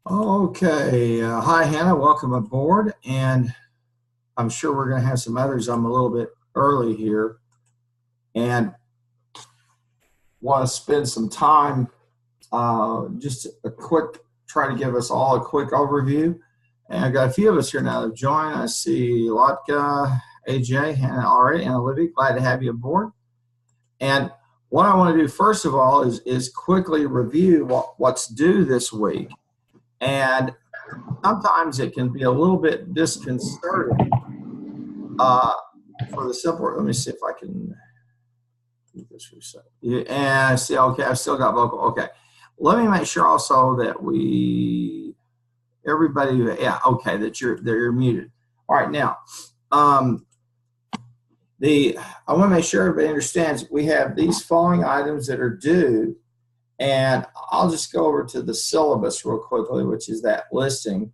Okay. Hi, Hannah. Welcome aboard. And I'm sure we're going to have some others. I'm a little bit early here and want to spend some time, just a quick, try to give us all a quick overview. And I've got a few of us here now that have joined. I see Lotka, AJ, Hannah already, and Olivia. Glad to have you aboard. And what I want to do first of all is quickly review what's due this week. And sometimes it can be a little bit disconcerting for the simple. Let me see if I can do this reset. And see, okay, I've still got vocal. Okay, let me make sure also that everybody, yeah, okay, that you're muted. All right, now, I want to make sure everybody understands we have these following items that are due. And I'll just go over to the syllabus real quickly, which is that listing.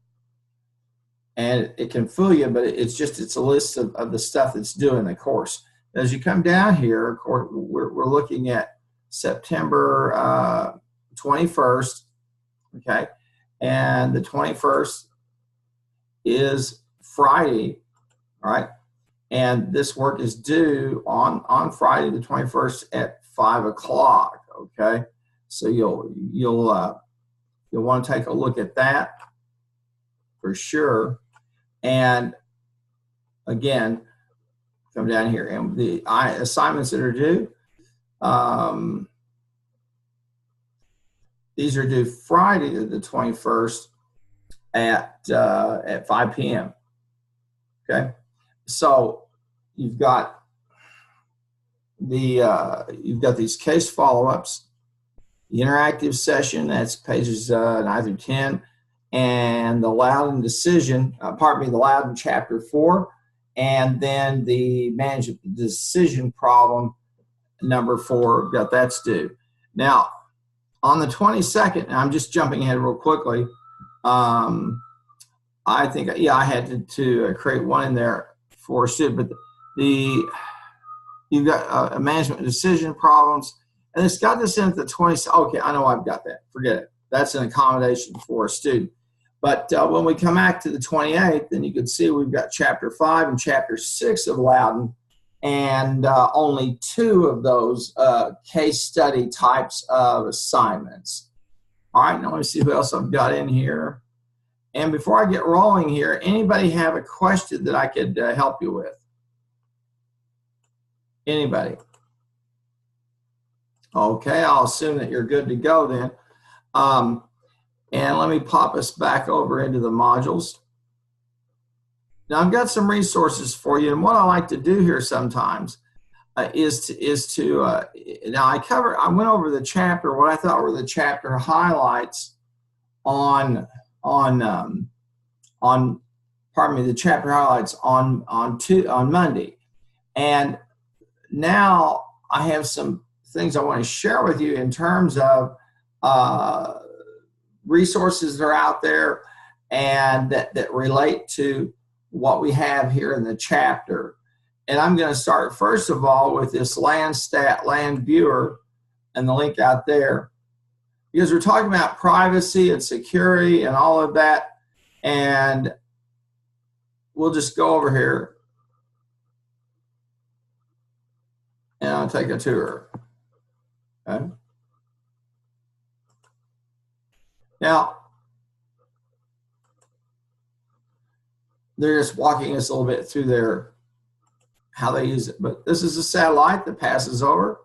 And it can fool you, but it's a list of the stuff that's due in the course. As you come down here, of course, we're looking at September 21st, okay? And the 21st is Friday, all right? And this work is due on Friday the 21st at 5 o'clock, okay? So you'll want to take a look at that for sure. And again, come down here and the assignments that are due. These are due Friday the 21st at 5 p.m. Okay, so you've got these case follow-ups, the interactive session, that's pages 9 through 10, and the Loudon decision, the Loudon chapter 4, and then the management decision problem number 4, that's due. Now, on the 22nd, and I'm just jumping ahead real quickly, I think, I had to create one in there for a student, but you've got management decision problems, and it's got this in at the 20. Okay, I know I've got that. Forget it. That's an accommodation for a student. But when we come back to the 28th, then you can see we've got Chapter 5 and Chapter 6 of Loudon, and only 2 of those case study types of assignments. All right, now let me see who else I've got in here. And before I get rolling here, anybody have a question that I could help you with? Anybody? Okay, I'll assume that you're good to go then. And let me pop us back over into the modules. Now I've got some resources for you, and what I like to do here sometimes is to now I went over the chapter, what I thought were the chapter highlights on the chapter highlights on Monday, and now I have some things I want to share with you in terms of resources that are out there and that relate to what we have here in the chapter. And I'm going to start first of all with this Landstat Land Viewer and the link out there, because we're talking about privacy and security and all of that. And we'll just go over here and I'll take a tour. Okay. Now, they're just walking us a little bit through how they use it. But this is a satellite that passes over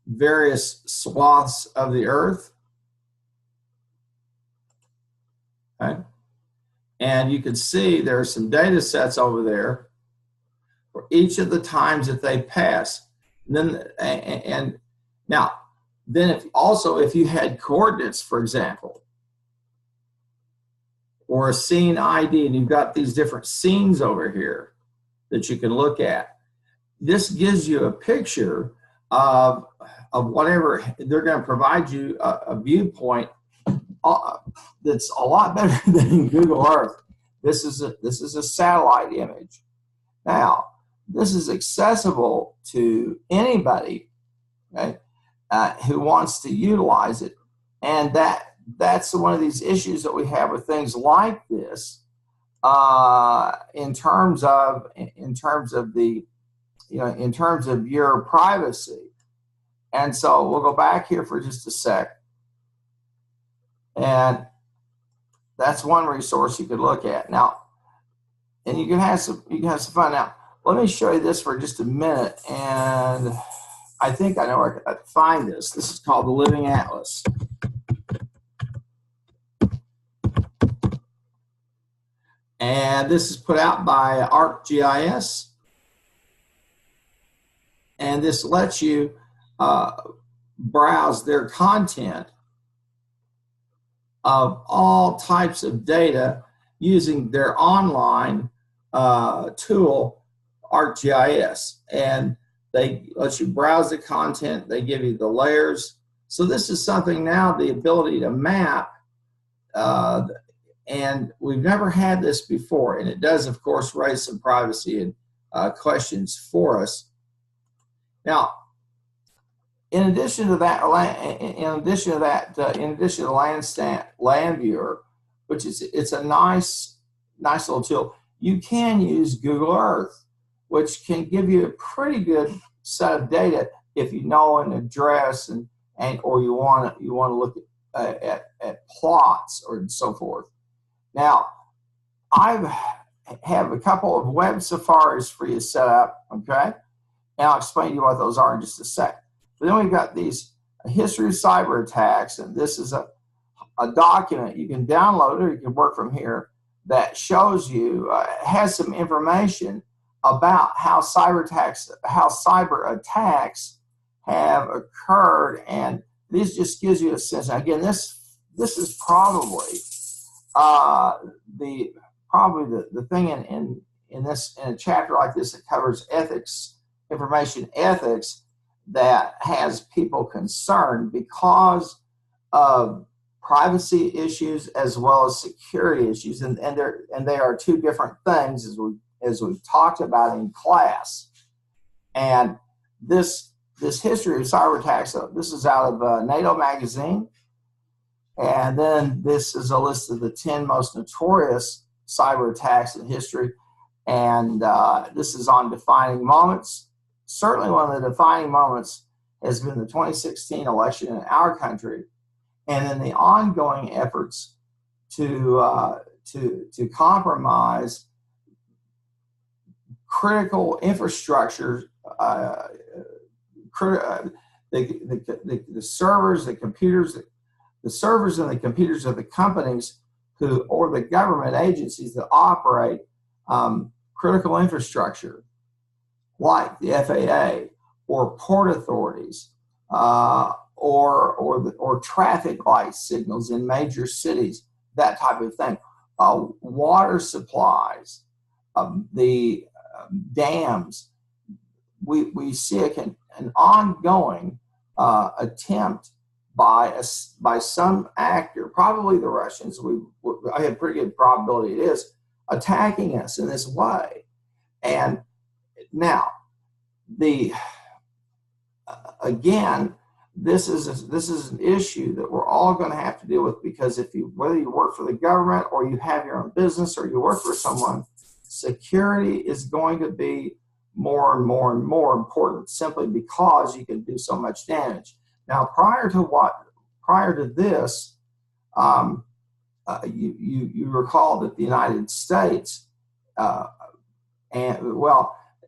various swaths of the earth. Okay. And you can see there are some data sets over there for each of the times that they pass. And now, then if you had coordinates, for example, or a scene ID, and you've got these different scenes over here that you can look at, this gives you a picture of whatever. They're going to provide you a viewpoint that's a lot better than in Google Earth. This is a satellite image. Now, this is accessible to anybody, okay, who wants to utilize it, and that's one of these issues that we have with things like this, in terms of the, in terms of your privacy. And so we'll go back here for just a sec, and that's one resource you could look at now, and you can have some fun. Now let me show you this for just a minute, and I think I know where I can find this. This is called the Living Atlas. And this is put out by ArcGIS. And this lets you browse their content of all types of data using their online tool, ArcGIS. And they let you browse the content. They give you the layers. So this is something now, the ability to map, and we've never had this before. And it does, of course, raise some privacy and questions for us. Now, in addition to that, in addition to Land Viewer, which is, it's a nice little tool, you can use Google Earth, which can give you a pretty good set of data if you know an address or you want to look at plots or so forth. Now, I have a couple of web safaris for you to set up, okay? And I'll explain to you what those are in just a sec. But then we've got these history of cyber attacks, and this is a document you can download or you can work from here that shows you, has some information about how cyber attacks have occurred, and this just gives you a sense. Again, this is probably the thing in a chapter like this that covers ethics, information ethics, that has people concerned because of privacy issues as well as security issues, and they are two different things, as we've talked about in class. And this history of cyber attacks, this is out of NATO magazine, and then this is a list of the 10 most notorious cyber attacks in history, and this is on defining moments. Certainly one of the defining moments has been the 2016 election in our country, and then the ongoing efforts to compromise critical infrastructure, the servers, the computers, the servers and the computers of the companies or the government agencies that operate critical infrastructure, like the FAA or port authorities, or traffic light signals in major cities, that type of thing. Water supplies, the dams. We see an ongoing attempt by some actor, probably the Russians. I have pretty good probability it is, attacking us in this way. And now, again, this is an issue that we're all going to have to deal with, because whether you work for the government or you have your own business or you work for someone, security is going to be more and more and more important, simply because you can do so much damage. Now, prior to this, you recall that the United States, the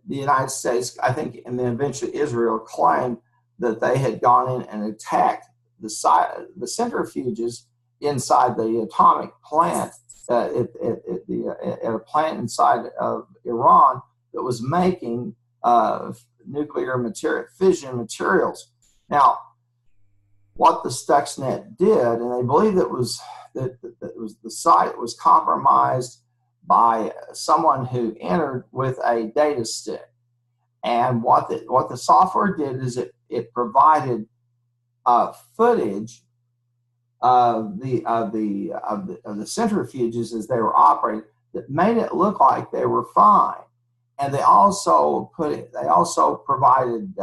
United States, I think, and then eventually Israel, claimed that they had gone in and attacked the centrifuges inside the atomic plant at a plant inside of Iran that was making nuclear fission materials. Now, what the Stuxnet did, and they believe that the site was compromised by someone who entered with a data stick. And what the software did is it provided footage of the centrifuges as they were operating that made it look like they were fine. And they also provided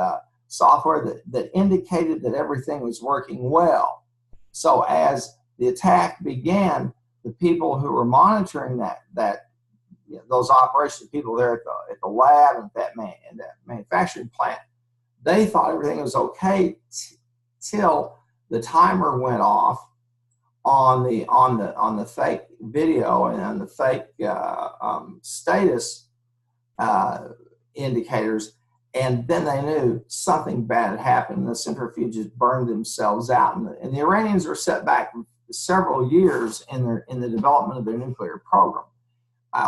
software that indicated that everything was working well. So as the attack began, the people who were monitoring those operations, people there at the lab and that manufacturing plant, they thought everything was okay till the timer went off on the fake video and on the fake status indicators, and then they knew something bad had happened. The centrifuges burned themselves out, and the Iranians were set back several years in the development of their nuclear program.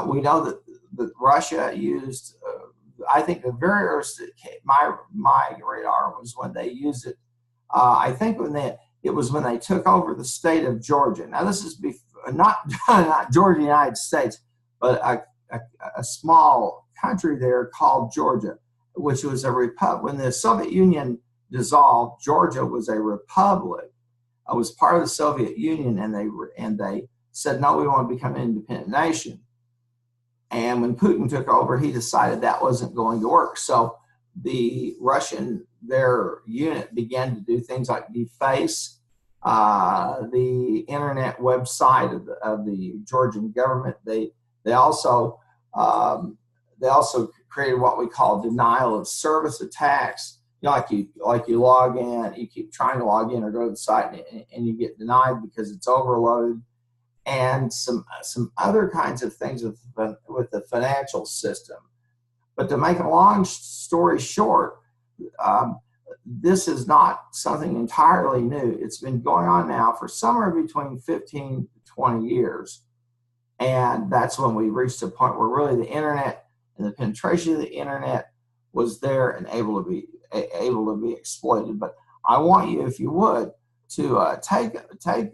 We know that Russia used, I think the very earliest my radar was when they used it. I think it was when they took over the state of Georgia. Now this is not Georgia, United States, but a small country there called Georgia, which was a republic. When the Soviet Union dissolved, Georgia was a republic. It was part of the Soviet Union, and they said, no, we want to become an independent nation. And when Putin took over, he decided that wasn't going to work. So the their unit began to do things like deface the internet website of the Georgian government. They also created what we call denial of service attacks. Like you log in, you keep trying to log in or go to the site, and you get denied because it's overloaded, and some other kinds of things with the financial system. But to make a long story short, this is not something entirely new. It's been going on now for somewhere between 15 to 20 years. And that's when we reached a point where really the internet and the penetration of the internet was there and able to be exploited. But I want you, if you would, to take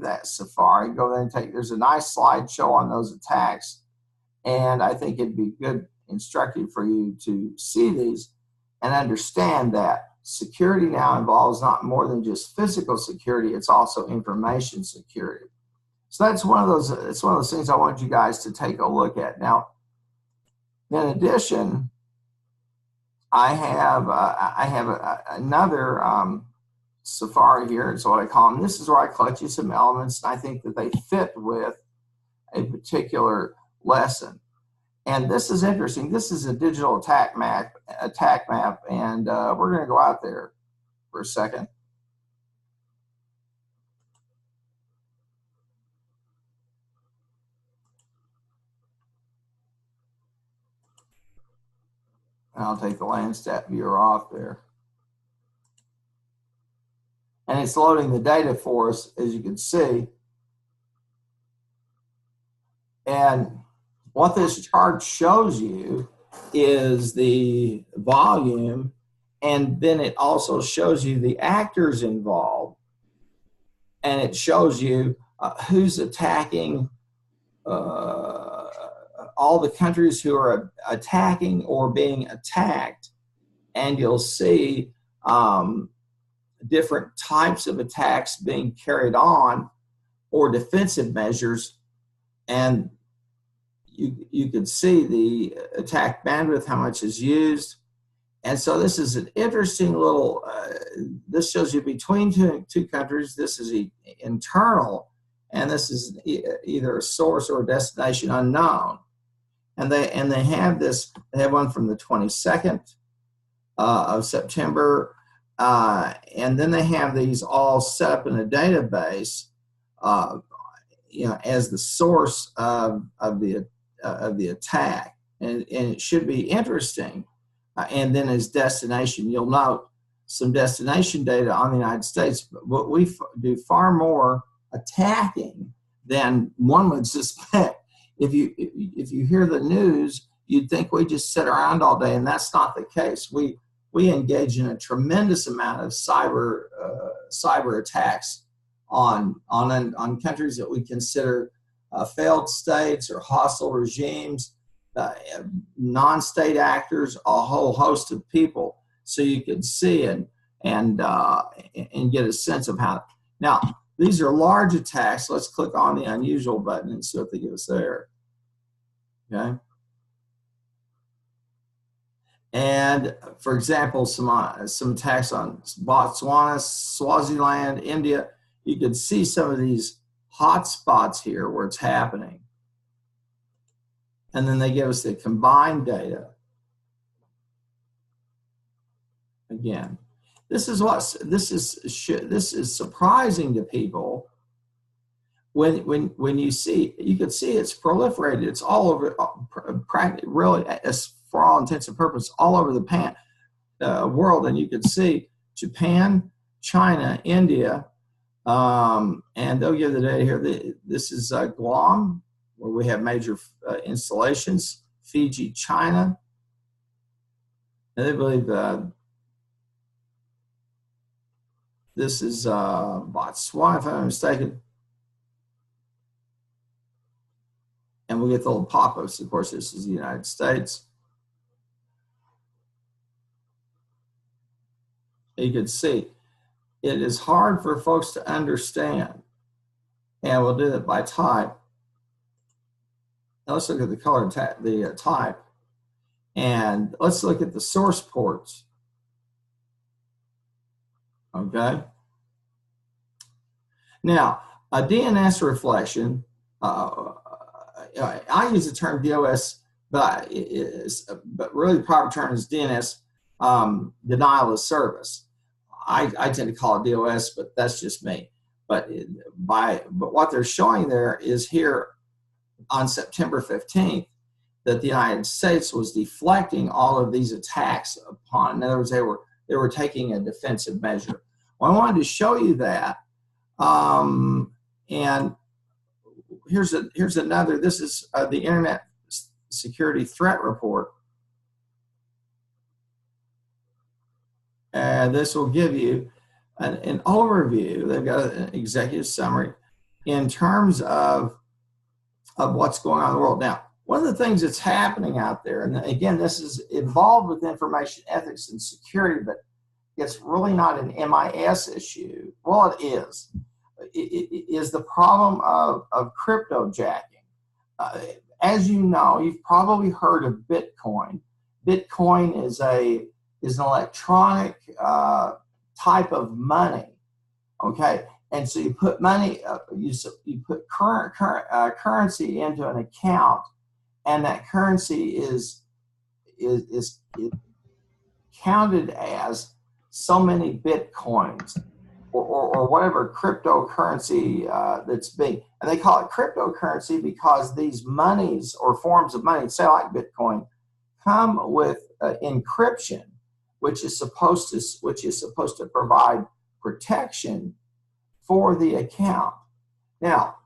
that Safari, go there and there's a nice slideshow on those attacks. And I think it'd be good, instructive for you to see these and understand that security now involves not more than just physical security, it's also information security. So it's one of those things I want you guys to take a look at. Now, in addition, I have another Safari here. It's what I call them. This is where I collect you some elements, and I think that they fit with a particular lesson. And this is interesting. This is a digital attack map, and we're going to go out there for a second. And I'll take the Landsat viewer off there. And it's loading the data for us, as you can see. And what this chart shows you is the volume, and then it also shows you the actors involved, and it shows you who's attacking, all the countries who are attacking or being attacked, and you'll see different types of attacks being carried on or defensive measures, and you can see the attack bandwidth, how much is used. And so this is an interesting little, this shows you between two countries. This is internal, and this is either a source or a destination unknown. And they have this, they have one from the 22nd of September, and then they have these all set up in a database, as the source of the attack, and it should be interesting. And then as destination, you'll note some destination data on the United States, but we do far more attacking than one would suspect. If you hear the news, you'd think we just sit around all day, and that's not the case. We engage in a tremendous amount of cyber attacks on countries that we consider failed states or hostile regimes, non-state actors, a whole host of people. So you can see and get a sense of how. Now, these are large attacks. Let's click on the unusual button and see what they give us there. Okay. And for example, some attacks on Botswana, Swaziland, India. You can see some of these hot spots here where it's happening. And then they give us the combined data. Again, this is surprising to people when you see, you can see it's proliferated. It's all over, really, for all intents and purposes, all over the world. And you can see Japan, China, India, and they'll give the data here. This is Guam, where we have major installations, Fiji, China. And they believe this is Botswana, if I'm not mistaken. And we get the little pop-ups. Of course, this is the United States. You can see it is hard for folks to understand. And we'll do that by type. Now let's look at the color type. And let's look at the source ports. Okay. Now, a DNS reflection, I use the term DOS, but really the proper term is DNS, denial of service. I tend to call it DOS, but that's just me. But what they're showing there is here on September 15th that the United States was deflecting all of these attacks upon. In other words, they were taking a defensive measure. Well, I wanted to show you that, and here's another. This is the Internet Security Threat Report, and this will give you an overview. They've got an executive summary in terms of what's going on in the world. Now, one of the things that's happening out there, and again, this is involved with information ethics and security, but it's really not an MIS issue. Well, it is. It is the problem of cryptojacking. As you know, you've probably heard of Bitcoin. Bitcoin is an electronic type of money. Okay, and so you put money, you put currency into an account, and that currency is counted as so many Bitcoins or whatever cryptocurrency that's being, and they call it cryptocurrency because these monies or forms of money, say like Bitcoin, come with encryption, which is supposed to provide protection for the account. Now,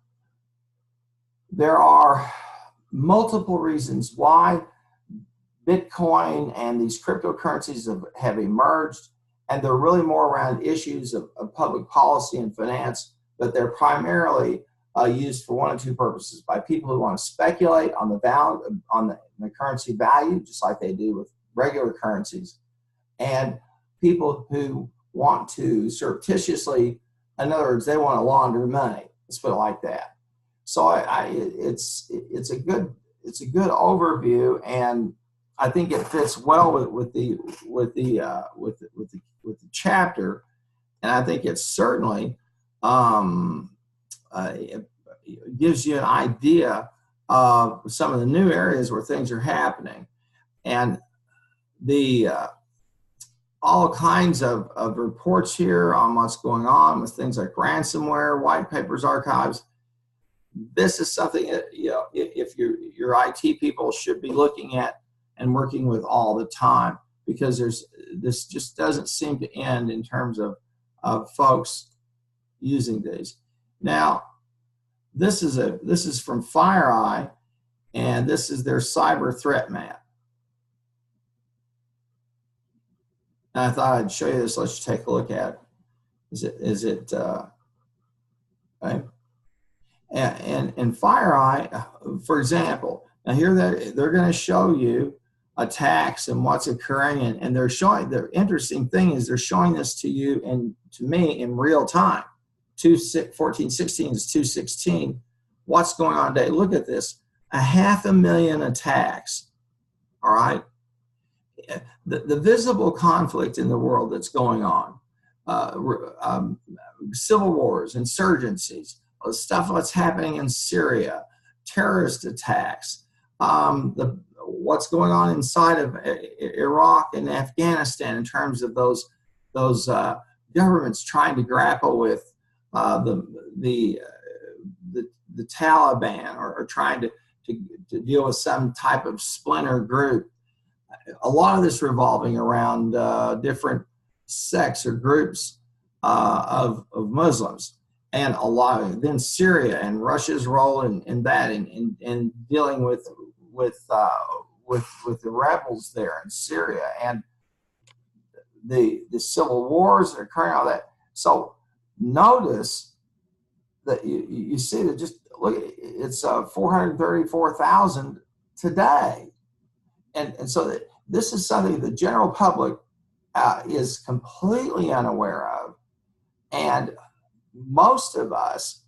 there are multiple reasons why Bitcoin and these cryptocurrencies have emerged, and they're really more around issues of public policy and finance, but they're primarily used for one of two purposes: by people who want to speculate on the value, on the currency value, just like they do with regular currencies, and people who want to surreptitiously, in other words, they want to launder money. Let's put it like that. So it's a good overview, and I think it fits well with the chapter, and I think it certainly gives you an idea of some of the new areas where things are happening, and the all kinds of reports here on what's going on with things like ransomware, white papers, archives. This is something that, you know, if your IT people should be looking at and working with all the time, because this just doesn't seem to end in terms of folks using these. Now, this is from FireEye, and this is their cyber threat map. And I thought I'd show you this. Let's take a look at it. Is it okay? And FireEye, for example, now here they're going to show you attacks and what's occurring, and they're showing, the interesting thing is they're showing this to you and to me in real time. 1416 is 216. What's going on today? Look at this, 500,000 attacks. All right, the visible conflict in the world that's going on, civil wars, insurgencies, stuff that's happening in Syria, terrorist attacks, what's going on inside of Iraq and Afghanistan in terms of those governments trying to grapple with the Taliban, or trying to deal with some type of splinter group. A lot of this revolving around different sects or groups of Muslims. And a lot of then Syria and Russia's role in that, in dealing with the rebels there in Syria, and the civil wars that are occurring, all that. So notice that you see that, just look, it's 434,000 today, and so this is something the general public is completely unaware of, and most of us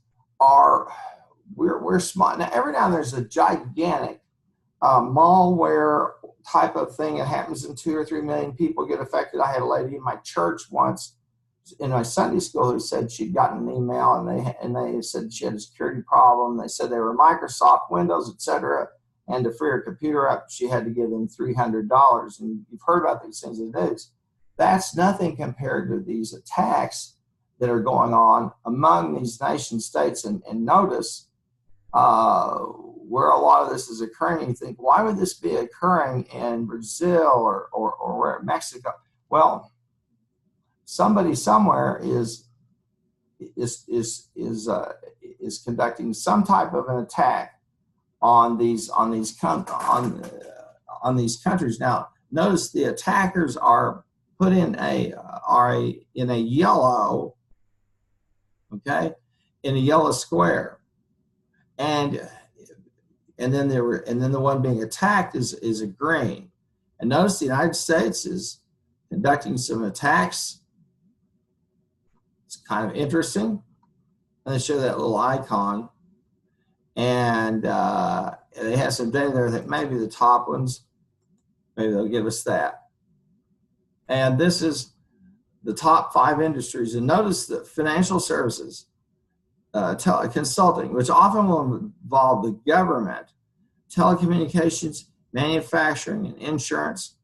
we're smart. Now, every now and then there's a gigantic malware type of thing that happens, and 2 or 3 million people get affected. I had a lady in my church once in my Sunday school who said she'd gotten an email, and they said she had a security problem. They said they were Microsoft, Windows, etc., and to free her computer up, she had to give them $300. And you've heard about these things in the news. That's nothing compared to these attacks that are going on among these nation states. And notice where a lot of this is occurring. You think, why would this be occurring in Brazil or Mexico? Well, somebody somewhere is conducting some type of an attack on these countries. Now, notice the attackers are put in a yellow, okay, in a yellow square, and then the one being attacked is a green. And notice the United States is conducting some attacks. It's kind of interesting. And they show that little icon, and they have some data there that maybe the top ones, maybe they'll give us that. And this is the top 5 industries. And notice that financial services, consulting, which often will involve the government, telecommunications, manufacturing, and insurance,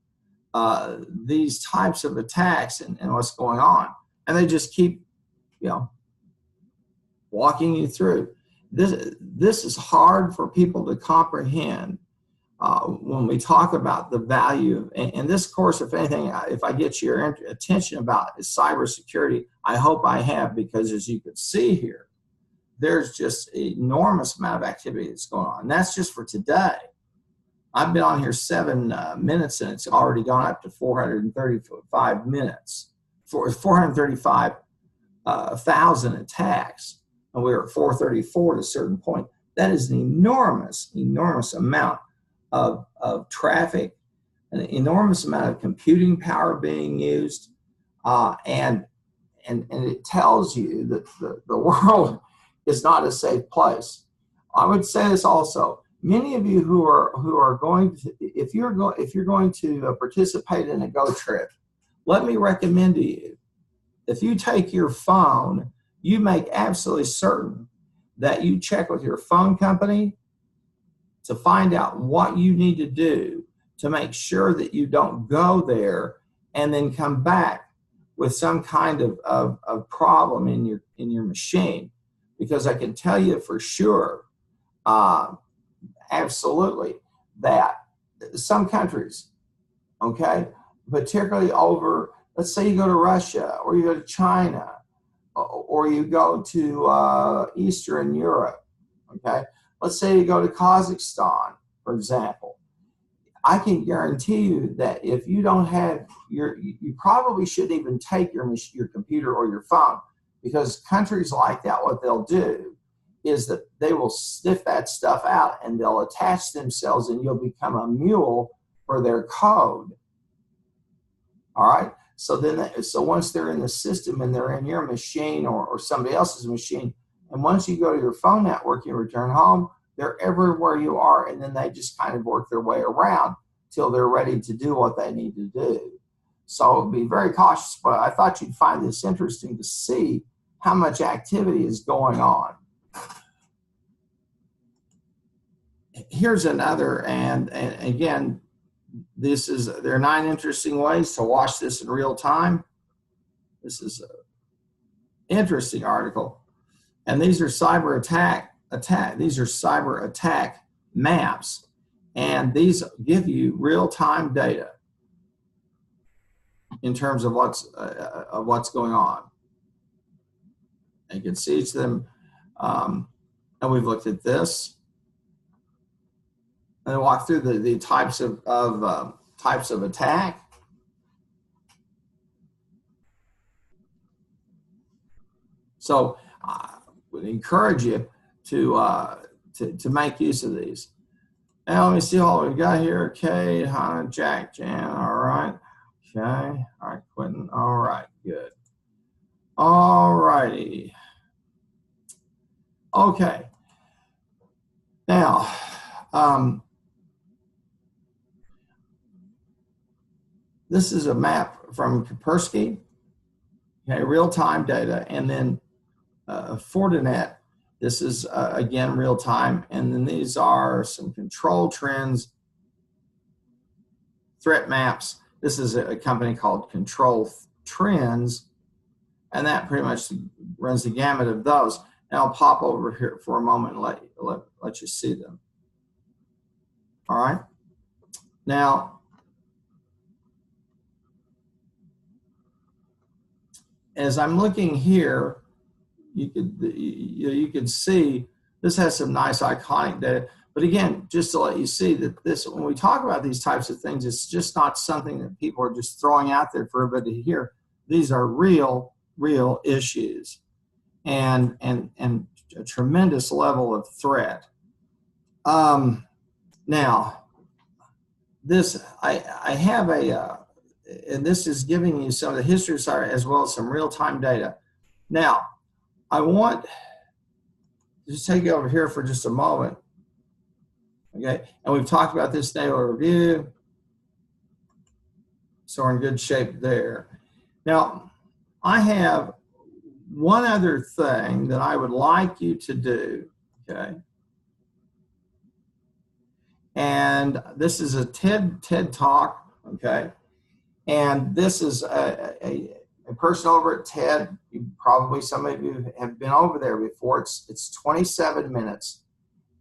these types of attacks and what's going on. And they just keep, walking you through. This is hard for people to comprehend when we talk about the value. And this course, if anything, if I get your attention about cybersecurity, I hope I have, because as you can see here, there's just an enormous amount of activity that's going on. And that's just for today. I've been on here 7 minutes, and it's already gone up to 435 minutes, for 435,000 attacks. And we were at 434 at a certain point. That is an enormous amount of traffic, an enormous amount of computing power being used, and it tells you that the world is not a safe place. I would say this also. Many of you who are going to, if you're going to participate in a Go trip, let me recommend to you, if you take your phone, you make absolutely certain that you check with your phone company to find out what you need to do to make sure that you don't go there and then come back with some kind of problem in your machine. Because I can tell you for sure, absolutely, that some countries, okay, particularly over, let's say you go to Russia, or you go to China, or you go to Eastern Europe, okay? Let's say you go to Kazakhstan, for example. I can guarantee you that if you don't have you probably shouldn't even take your computer or your phone, because countries like that, what they'll do is that they will sniff that stuff out and they'll attach themselves, and you'll become a mule for their code. All right? So once they're in the system and they're in your machine or somebody else's machine, and once you go to your phone network, you return home, they're everywhere you are, and then they just kind of work their way around till they're ready to do what they need to do. So be very cautious, but I thought you'd find this interesting to see how much activity is going on. Here's another, and again, there are 9 interesting ways to watch this in real time. This is an interesting article, and these are cyber attack maps, and these give you real time data in terms of what's going on. You can see each of them, and we've looked at this. And then walk through the types of attack. So I would encourage you to make use of these. Now let me see all we've got here. Kate, Hannah, Jack, Jan. All right. Okay. All right, Quentin. All right. Good. All righty. Okay. Now, this is a map from Kaspersky. Okay, real-time data, and then Fortinet. This is again real-time, and then these are some control trends, threat maps. This is a company called Control Trends, and that pretty much runs the gamut of those. And I'll pop over here for a moment and let you see them. All right. Now, as I'm looking here, you could see this has some nice iconic data. But again, just to let you see that when we talk about these types of things, it's just not something that people are just throwing out there for everybody to hear. These are real issues, and a tremendous level of threat. Now, this I have and this is giving you some of the history as well as some real-time data. Now, I want to just take you over here for just a moment. Okay, and we've talked about this daily review, so we're in good shape there. Now, I have one other thing that I would like you to do, okay? And this is a TED Talk, okay? And this is a person over at TED. Some of you have been over there before. It's 27 minutes.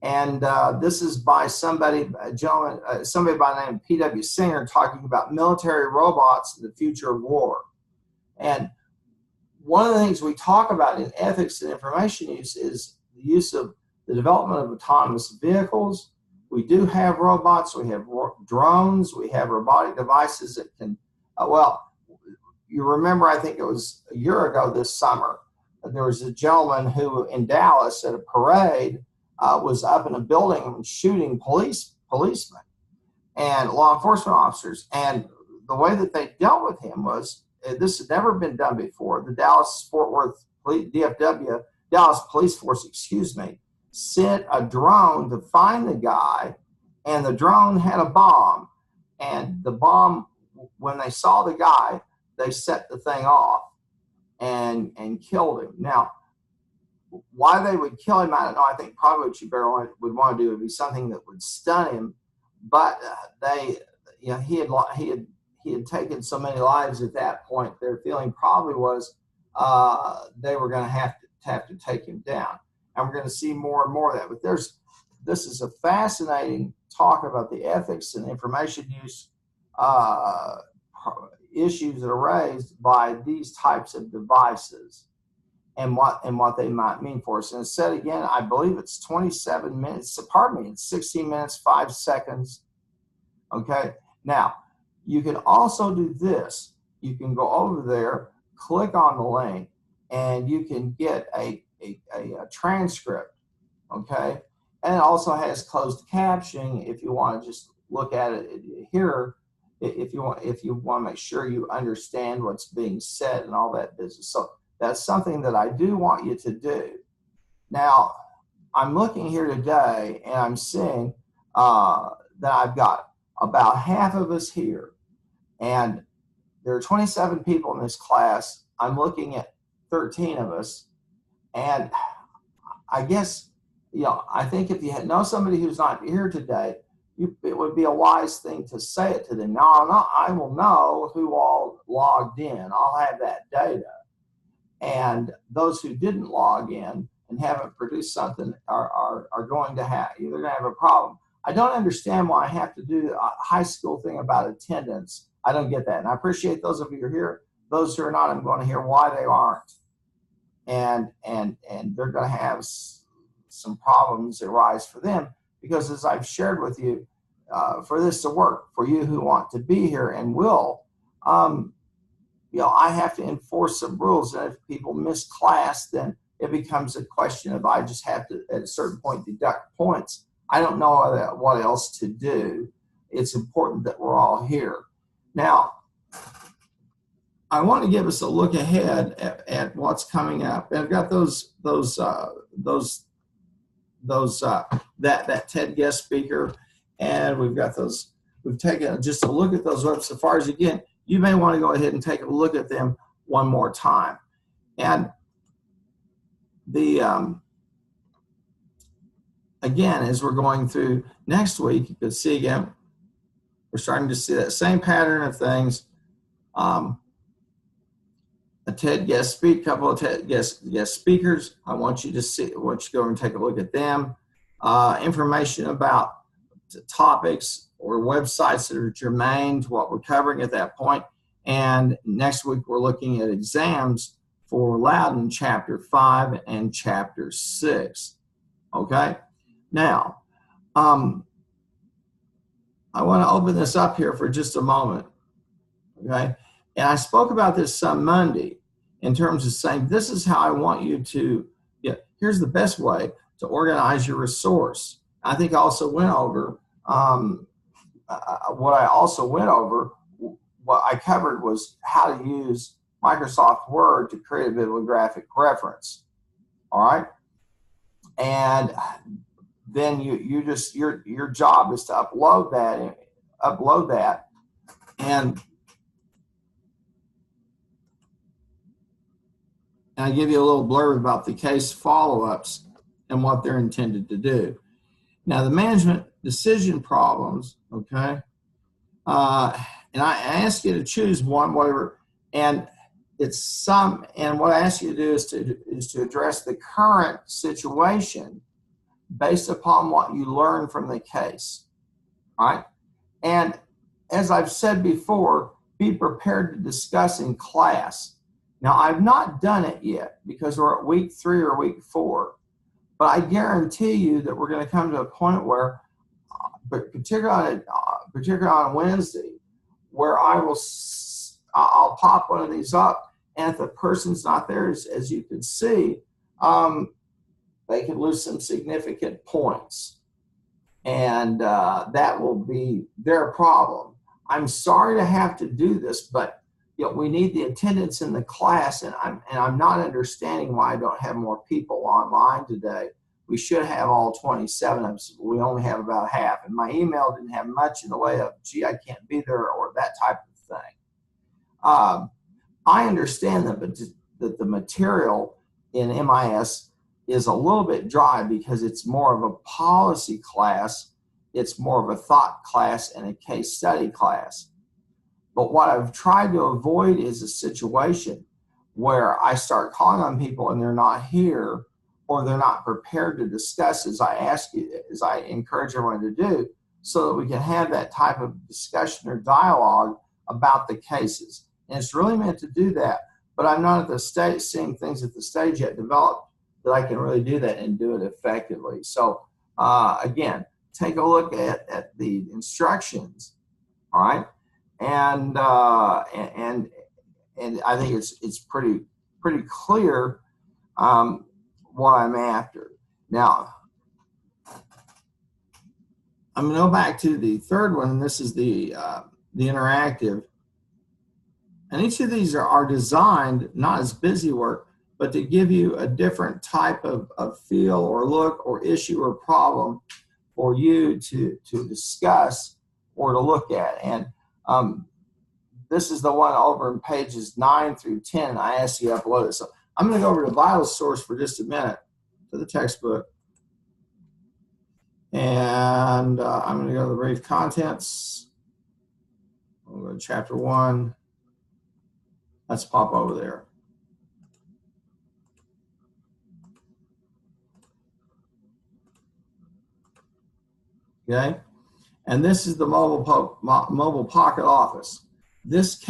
And this is by somebody by the name of P.W. Singer, talking about military robots and the future of war. And one of the things we talk about in ethics and information use is the use of the development of autonomous vehicles. We do have robots, we have drones, we have robotic devices that can, you remember, I think it was a year ago this summer, there was a gentleman who in Dallas at a parade was up in a building and shooting policemen and law enforcement officers. And the way that they dealt with him was, this had never been done before. The Dallas-Fort Worth DFW, Dallas Police Force, sent a drone to find the guy, and the drone had a bomb. And the bomb, when they saw the guy, they set the thing off and killed him. Now, why they would kill him, I don't know. I think probably what you would want to do would be something that would stun him. But he had taken so many lives at that point. Their feeling probably was they were going to have to take him down. And we're going to see more and more of that. But this is a fascinating talk about the ethics and information use issues that are raised by these types of devices and what they might mean for us. And it said again, I believe it's 27 minutes. It's 16 minutes, 5 seconds. Okay. Now, you can also do this. You can go over there, click on the link, and you can get a transcript, okay? And it also has closed captioning if you want to just look at it here, if you want to make sure you understand what's being said and all that business. So that's something that I do want you to do. Now, I'm looking here today and I'm seeing that I've got about half of us here. And there are 27 people in this class. I'm looking at 13 of us. And I guess I think if you know somebody who's not here today, it would be a wise thing to say it to them. Now, I will know who all logged in. I'll have that data. And those who didn't log in and haven't produced something are going to have, they're going to have a problem. I don't understand why I have to do a high school thing about attendance. I don't get that. And I appreciate those of you who are here. Those who are not, I'm going to hear why they aren't. And they're going to have some problems arise for them, because as I've shared with you, for this to work, for you who want to be here and will, I have to enforce some rules. And if people miss class, then it becomes a question of I just have to, at a certain point, deduct points. I don't know what else to do. It's important that we're all here. Now, I want to give us a look ahead at what's coming up. And I've got that TED guest speaker, and we've got those. We've taken just a look at those web safaris again. You may want to go ahead and take a look at them one more time. And again, as we're going through next week, you can see again, we're starting to see that same pattern of things. A TED guest speak, couple of TED guest speakers. I want you to go and take a look at them. Information about topics or websites that are germane to what we're covering at that point. And next week we're looking at exams for Loudon chapter 5 and chapter 6. Okay. Now, I want to open this up here for just a moment. Okay. And I spoke about this some Monday in terms of saying, this is how I want you to, here's the best way to organize your resource. I think I also went over, what I covered was how to use Microsoft Word to create a bibliographic reference. All right. And then your job is to upload that and I give you a little blurb about the case follow-ups and what they're intended to do. Now, the management decision problems, okay, and I ask you to choose one, whatever, and what I ask you to do is to address the current situation based upon what you learn from the case, all right? And as I've said before, be prepared to discuss in class. Now, I've not done it yet because we're at week 3 or week 4, but I guarantee you that we're going to come to a point where, particularly on Wednesday, where I'll pop one of these up, and if the person's not there, as you can see, they can lose some significant points, and that will be their problem. I'm sorry to have to do this, but we need the attendance in the class, and I'm not understanding why I don't have more people online today. We should have all 27 of us. We only have about half, and my email didn't have much in the way of, gee, I can't be there, or that type of thing. I understand that the material in MIS is a little bit dry because it's more of a policy class, it's more of a thought class and a case study class. But what I've tried to avoid is a situation where I start calling on people and they're not here, or they're not prepared to discuss as I encourage everyone to do, so that we can have that type of discussion or dialogue about the cases. And it's really meant to do that, but I'm not at the stage seeing things at the stage yet developed that I can really do that and do it effectively. So again, take a look at the instructions, all right? And I think it's pretty clear what I'm after. Now, I'm going to go back to the third one, and this is the interactive. And each of these are designed not as busy work, but to give you a different type of feel or look or issue or problem for you to discuss or to look at. And this is the one over in pages 9 through 10. I asked you to upload it. So I'm going to go over to Vital Source for just a minute, to the textbook. And I'm going to go to the brief contents. We'll go to chapter 1. Let's pop over there. Okay, and this is the mobile pocket office. This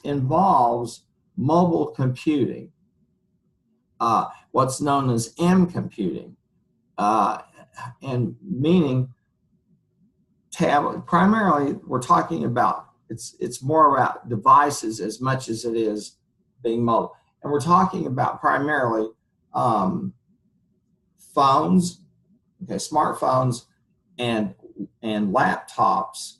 involves mobile computing, what's known as M computing, and meaning tablet. Primarily, we're talking about it's more about devices as much as it is being mobile, and we're talking about primarily phones, okay, smartphones, and laptops,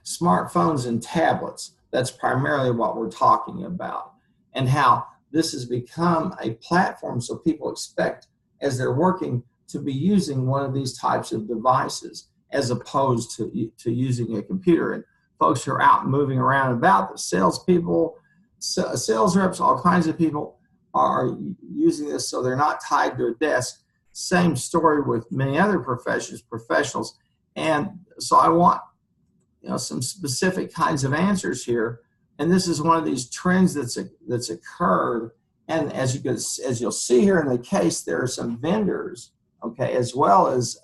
smartphones and tablets. That's primarily what we're talking about, and how this has become a platform so people expect as they're working to be using one of these types of devices as opposed to using a computer. And folks who are out moving around about, the salespeople, sales reps, all kinds of people are using this so they're not tied to a desk. Same story with many other professionals. And so I want some specific kinds of answers here. And this is one of these trends that's occurred. And as you'll see here in the case, there are some vendors, okay, as well as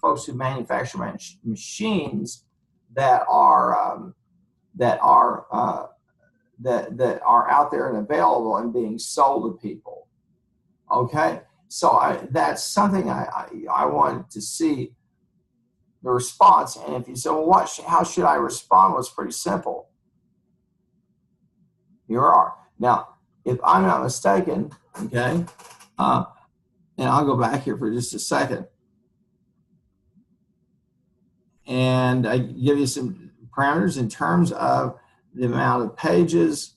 folks who manufacture machines that are out there and available and being sold to people. Okay, so that's something I wanted to see the response. And if you say, well, how should I respond? Well, it's pretty simple. Here are. Now, if I'm not mistaken, okay, and I'll go back here for just a second, and I give you some parameters in terms of the amount of pages,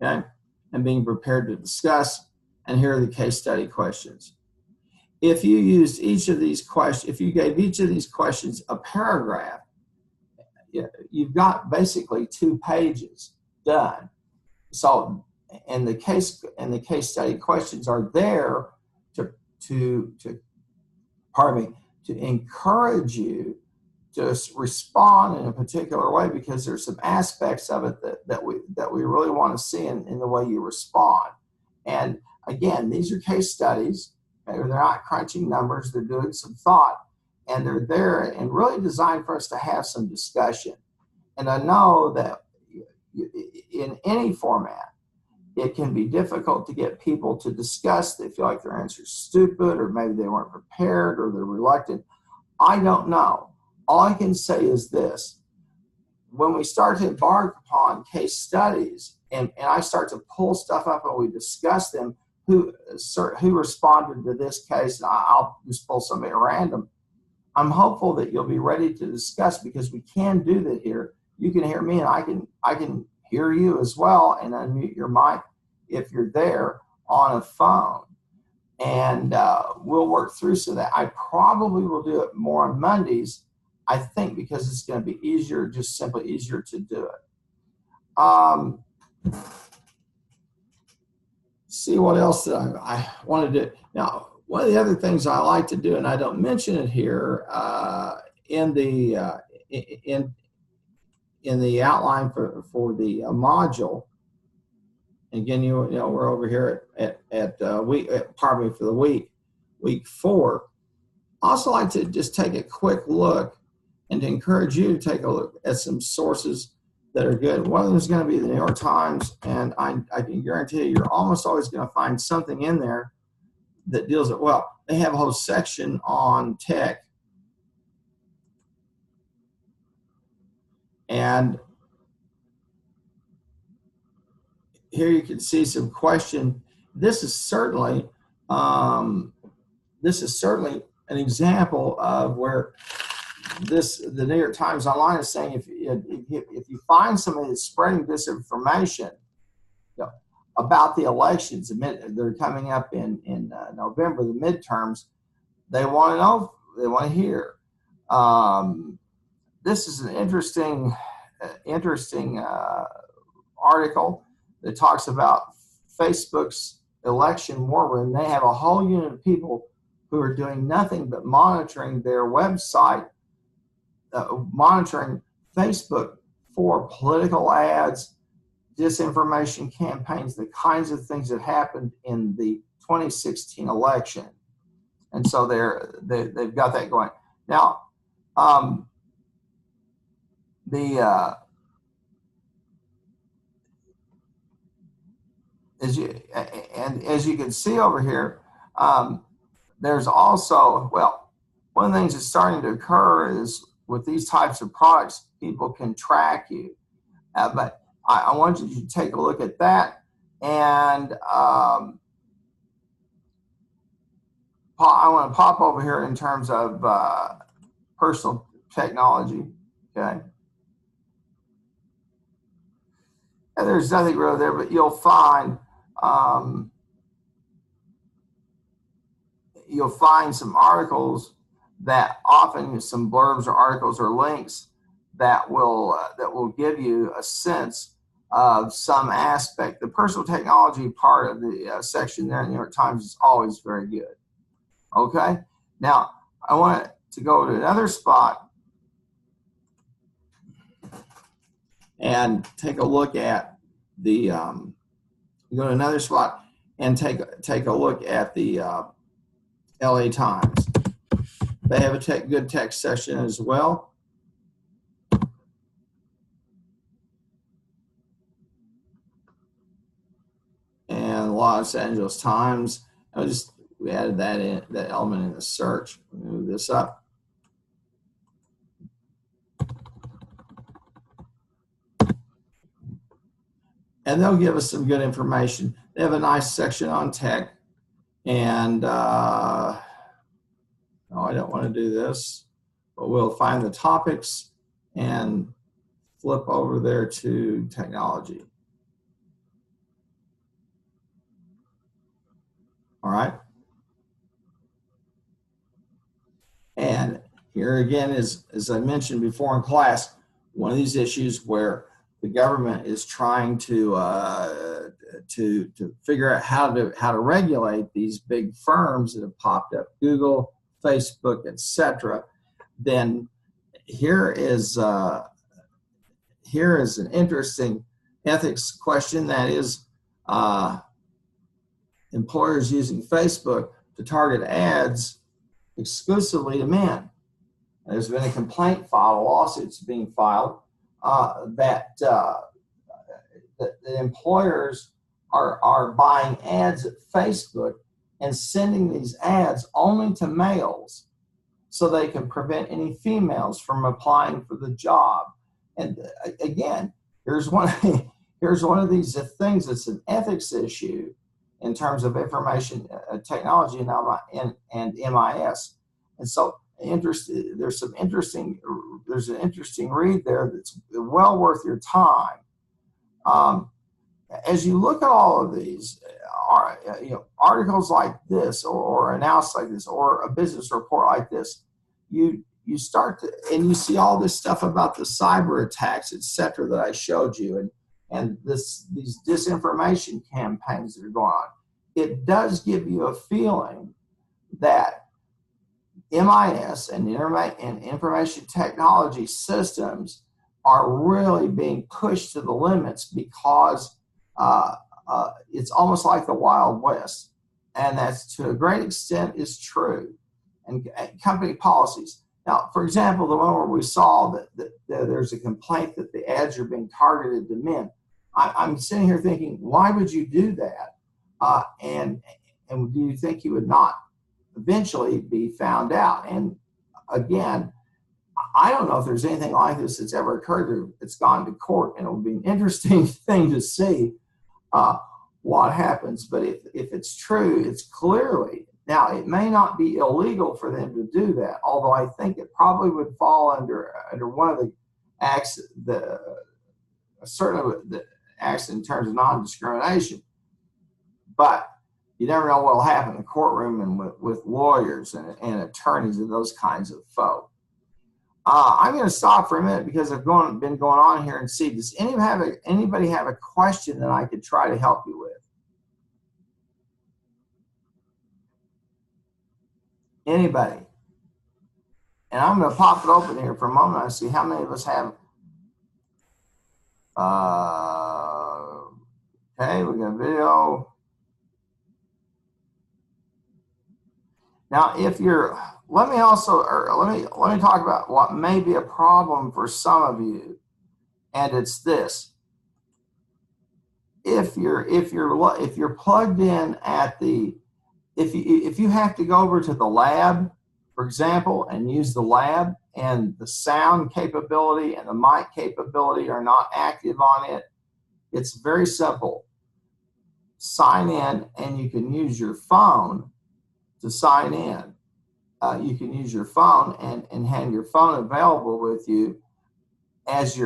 okay, and being prepared to discuss. And here are the case study questions. If you used each of these questions, if you gave each of these questions a paragraph, you've got basically 2 pages done. So, and the case study questions are there to encourage you to respond in a particular way, because there's some aspects of it that we really want to see in the way you respond. And again, these are case studies. Okay? They're not crunching numbers. They're doing some thought, and they're there and really designed for us to have some discussion. And I know that in any format, it can be difficult to get people to discuss. They feel like their answer's stupid, or maybe they weren't prepared, or they're reluctant. I don't know. All I can say is this. When we start to embark upon case studies, and I start to pull stuff up and we discuss them, who responded to this case, and I'll just pull somebody at random, I'm hopeful that you'll be ready to discuss, because we can do that here. You can hear me, and I can hear you as well, and unmute your mic if you're there on a phone. And we'll work through so that I probably will do it more on Mondays, I think, because it's going to be easier, just simply easier to do it. See what else that I want to do. Now, one of the other things I like to do, and I don't mention it here in the outline for the module. Again, we're over here for the week 4. I also like to just take a quick look and to encourage you to take a look at some sources that are good. One of them is going to be the New York Times, and I can guarantee you, you're almost always going to find something in there that deals with, well, they have a whole section on tech. And here you can see some question. This is certainly an example of where the New York Times Online is saying, if you find somebody that's spreading disinformation about the elections, they're coming up in November, the midterms, they want to know, they want to hear. This is an interesting article that talks about Facebook's election war room. They have a whole unit of people who are doing nothing but monitoring their website, monitoring Facebook for political ads, disinformation campaigns, the kinds of things that happened in the 2016 election. And so they've got that going. Now, as you can see over here, there's also, well, one of the things that's starting to occur is with these types of products, people can track you. But I want you to take a look at that, and I want to pop over here in terms of personal technology. Okay, and there's nothing really there, but you'll find some articles that often some blurbs or articles or links that will give you a sense of some aspect. The personal technology part of the section there in the New York Times is always very good. Okay, now I want to go to another spot and take a look at the go to another spot and take a look at the LA Times. They have a good text section as well. And Los Angeles Times. We added that element in the search. Move this up. And they'll give us some good information. They have a nice section on tech. And no, I don't want to do this, but we'll find the topics and flip over there to technology. All right. And here again is, as I mentioned before in class, one of these issues where the government is trying to figure out how to regulate these big firms that have popped up, Google, Facebook, etc. Then here is an interesting ethics question, that is employers using Facebook to target ads exclusively to men. There's been a complaint filed, a lawsuit's being filed, that the employers are buying ads at Facebook and sending these ads only to males so they can prevent any females from applying for the job. And again, here's one of these things that's an ethics issue in terms of information technology and MIS. And so there's an interesting read there that's well worth your time. As you look at all of these, articles like this, or announced like this, or a business report like this, you start to, and you see all this stuff about the cyber attacks, etc., that I showed you, and these disinformation campaigns that are going on. It does give you a feeling that MIS and information technology systems are really being pushed to the limits, because it's almost like the Wild West. And that's, to a great extent, is true. And company policies. Now, for example, the one where we saw that there's a complaint that the ads are being targeted to men. I'm sitting here thinking, why would you do that? And do you think you would not eventually be found out? And again, I don't know if there's anything like this that's ever occurred that's gone to court, and it'll be an interesting thing to see what happens. But if it's true, it's clearly, now it may not be illegal for them to do that, although I think it probably would fall under one of the acts, certainly the acts in terms of non-discrimination. But you never know what will happen in the courtroom and with lawyers and attorneys and those kinds of folk. I'm going to stop for a minute because I've been going on here and see, does anybody have a question that I could try to help you with? Anybody? And I'm going to pop it open here for a moment and see how many of us have. Okay, we got video. Now, if you're, let me talk about what may be a problem for some of you, and it's this: if you're plugged in at the, if you have to go over to the lab, for example, and use the lab, and the sound capability and the mic capability are not active on it, it's very simple. Sign in, and you can use your phone to sign in. You can use your phone and have your phone available with you as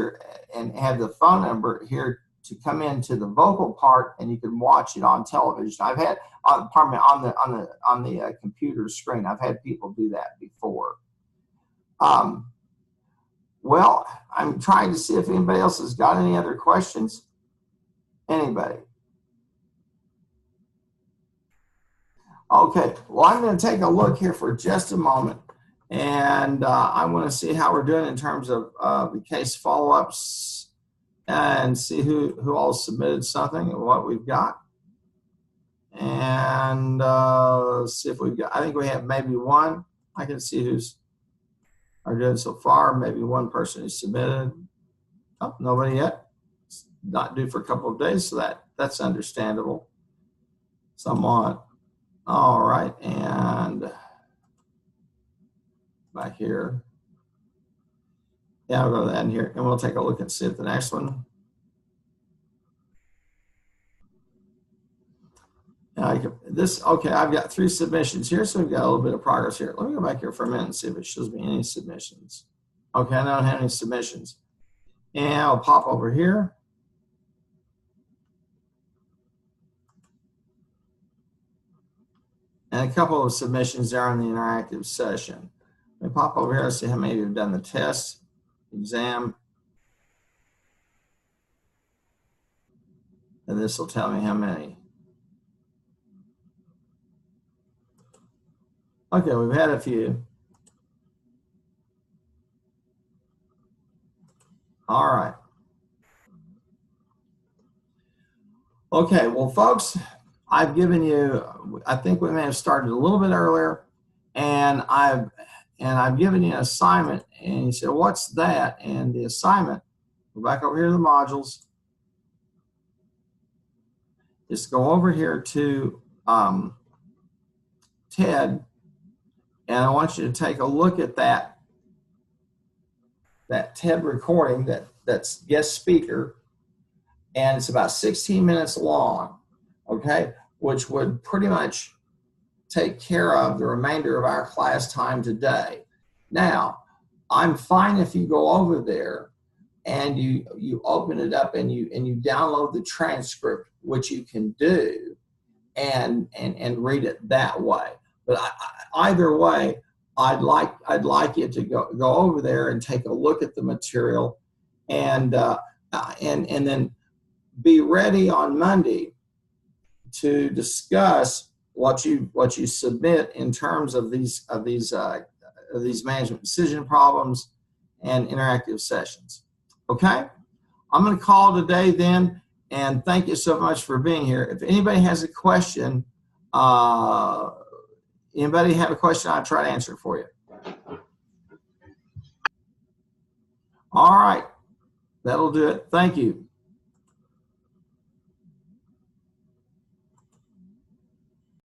and have the phone number here to come into the vocal part, and you can watch it on television. I've had, pardon me, on the computer screen. I've had people do that before. Well, I'm trying to see if anybody else has got any other questions. Anybody? Okay, well, I'm going to take a look here for just a moment, and I want to see how we're doing in terms of the case follow-ups and see who all submitted something and what we've got. And see if we've got, I think we have maybe one. I can see who's are doing so far. Maybe one person who submitted. Oh, nobody yet. It's not due for a couple of days, so that's understandable somewhat. All right, and back here. Yeah, I'll go to that in here, and we'll take a look and see at the next one. Okay, I've got 3 submissions here, so we've got a little bit of progress here. Let me go back here for a minute and see if it shows me any submissions. Okay, I don't have any submissions. And I'll pop over here. And a couple of submissions there on the interactive session. Let me pop over here and see how many of you have done the test, exam. And this will tell me how many. Okay, we've had a few. All right. Okay, well, folks, I've given you, I think we may have started a little bit earlier, and I've given you an assignment, and you said, what's that? And the assignment, go back over here to the modules, just go over here to TED, and I want you to take a look at that TED recording, that's guest speaker, and it's about 16 minutes long, okay, which would pretty much take care of the remainder of our class time today. Now, I'm fine if you go over there and you open it up and you download the transcript, which you can do, and read it that way. But either way, I'd like you to go over there and take a look at the material, and then be ready on Monday to discuss what you submit in terms of these management decision problems and interactive sessions. Okay, I'm going to call today then, and thank you so much for being here. If anybody has a question, anybody have a question, I'll try to answer it for you. All right, that'll do it. Thank you.